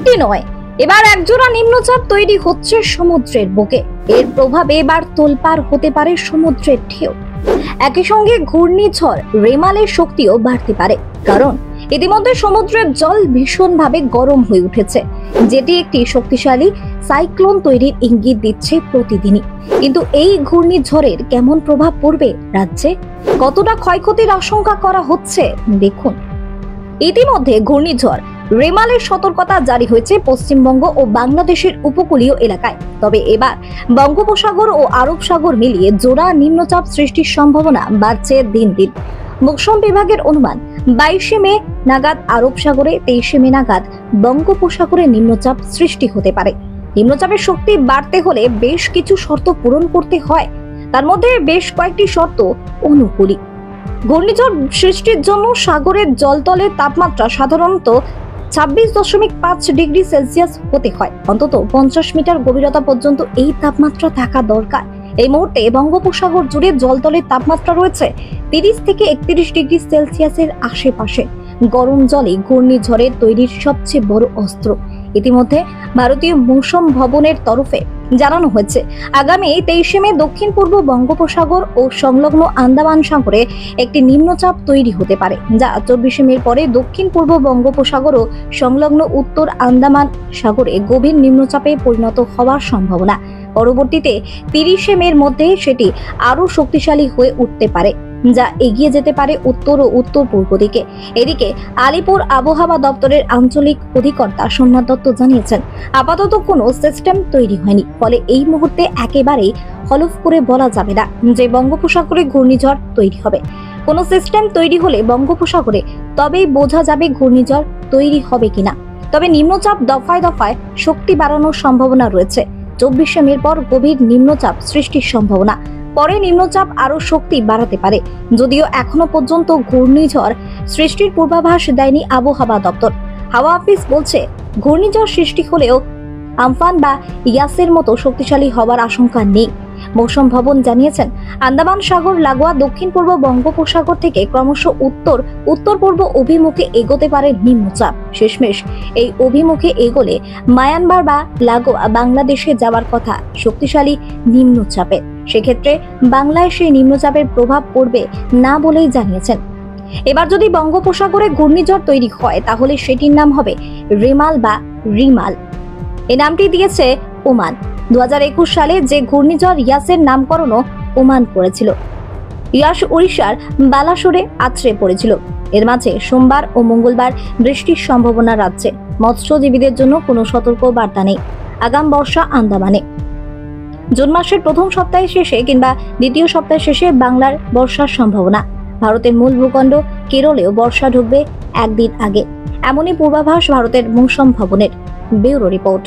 এমনটি নয়, এবার একজোড়া নিম্নচাপ তৈরি হচ্ছে সমুদ্রের বুকে। এর প্রভাবে এবার তোলপাড় হতে পারে সমুদ্রের ঢেউ। একই সঙ্গে ঘূর্ণিঝড় রেমালের শক্তিও বাড়তে পারে, কারণ ইতিমধ্যে সমুদ্রের জল ভীষণভাবে গরম হয়ে উঠেছে, যেটি একটি শক্তিশালী সাইক্লোন তৈরির ইঙ্গিত দিচ্ছে প্রতিদিনই। কিন্তু এই ঘূর্ণিঝড়ের কেমন প্রভাব পড়বে রাজ্যে, কতটা ক্ষয়ক্ষতির আশঙ্কা করা হচ্ছে দেখুন। ইতিমধ্যে ঘূর্ণিঝড় রেমালের সতর্কতা জারি হয়েছে পশ্চিমবঙ্গ ও বাংলাদেশের উপকূলীয় এলাকায়। তবে এবার বঙ্গোপসাগর ও আরব সাগর মিলিয়ে জোড়া নিম্নচাপ সৃষ্টির সম্ভাবনা বাড়ছে দিন দিন। মৌসুম বিভাগের অনুমান 22শে মে নাগাদ আরব সাগরে, 23শে মে নাগাদ বঙ্গোপসাগরে নিম্নচাপ সৃষ্টি হতে পারে। নিম্নচাপের শক্তি বাড়তে হলে বেশ কিছু শর্ত পূরণ করতে হয়, তার মধ্যে বেশ কয়েকটি শর্ত অনুকূলী। ঘূর্ণিঝড় সৃষ্টির জন্য সাগরের জলতলের তাপমাত্রা সাধারণত 26.5 ডিগ্রি সেলসিয়াস হতে হয়। অন্তত 50 মিটার গভীরতা পর্যন্ত এই তাপমাত্রা থাকা দরকার। এই মুহূর্তে বঙ্গোপসাগর জুড়ে জলতলের তাপমাত্রা রয়েছে 30 থেকে 31 ডিগ্রি সেলসিয়াসের আশেপাশে। গরম জলে ঘূর্ণিঝড়ের তৈরির সবচেয়ে বড় অস্ত্র। ইতিমধ্যে ভারতীয় মৌসুম ভবনের তরফে জানানো হয়েছে, আগামী 23শে মে দক্ষিণ পূর্ব বঙ্গোপসাগর ও সংলগ্ন আন্দামান সাগরে একটি নিম্নচাপ তৈরি হতে পারে, যা 24শে মের পরে দক্ষিণ পূর্ব বঙ্গোপসাগর ও সংলগ্ন উত্তর আন্দামান সাগরে গভীর নিম্নচাপে পরিণত হওয়ার সম্ভাবনা। পরবর্তীতে 30শে মের মধ্যে সেটি আরো শক্তিশালী হয়ে উঠতে পারে, যা এগিয়ে যেতে পারে উত্তর ও উত্তর পূর্ব দিকে। এদিকে আলিপুর আবহাওয়া দপ্তরের আঞ্চলিক অধিকর্তা সোমনাথ দত্ত জানিয়েছেন, আপাতত কোনো সিস্টেম তৈরি হয়নি, ফলে এই মুহূর্তে একেবারেই হলফ করে বলা যাবে না যে বঙ্গোপসাগরে ঘূর্ণিঝড় তৈরি হবে। কোনো সিস্টেম তৈরি হলে বঙ্গোপসাগরে তবেই বোঝা যাবে ঘূর্ণিঝড় তৈরি হবে কিনা। তবে নিম্নচাপ দফায় দফায় শক্তি বাড়ানোর সম্ভাবনা রয়েছে। 24শে মের পর গভীর নিম্নচাপ সৃষ্টির সম্ভাবনা, পরে নিম্নচাপ আরো শক্তি বাড়াতে পারে। যদিও এখনো পর্যন্ত ঘূর্ণিঝড় সৃষ্টির পূর্বাভাস দেয়নি আবহাওয়া দপ্তর। হাওয়া অফিস বলছে, ঘূর্ণিঝড় সৃষ্টি হলেও আমফান বা ইয়াসের মতো শক্তিশালী হওয়ার আশঙ্কা নেই। মৌসুম ভবন জানিয়েছেন, আন্দামান সাগর লাগোয়া দক্ষিণ পূর্ব বঙ্গোপসাগর থেকে ক্রমশ উত্তর পূর্ব অভিমুখে এগোতে পারে নিম্নচাপ। শেষমেশ এই অভিমুখে এগোলে মায়ানমার বা লাগোয়া বাংলাদেশে যাওয়ার কথা শক্তিশালী নিম্নচাপের। সেক্ষেত্রে বাংলায় সেই নিম্নচাপের প্রভাব পড়বে না বলেই জানিয়েছেন। এবার যদি বঙ্গোপসাগরে ঘূর্ণিঝড় তৈরি হয়, তাহলে সেটির নাম হবে রেমাল বা রিমাল। এই নামটি দিয়েছে ওমান। 2021 সালে যে ঘূর্ণিঝড় ইয়াসের নামকরণও ওমান করেছিল। ইয়াস উড়িষ্যার বালাসোরে আছড়ে পড়েছিল। এর মাঝে সোমবার ও মঙ্গলবার বৃষ্টির সম্ভাবনা রাজ্যে। মৎস্যজীবীদের জন্য কোনো সতর্ক বার্তা নেই। আগাম বর্ষা আন্দামানে। জুন মাসের প্রথম সপ্তাহের শেষে কিংবা দ্বিতীয় সপ্তাহের শেষে বাংলার বর্ষার সম্ভাবনা। ভারতের মূল ভূখণ্ড কেরলেও বর্ষা ঢুকবে একদিন আগে, এমনই পূর্বাভাস ভারতের মৌসুম ভবনের। Bureau report.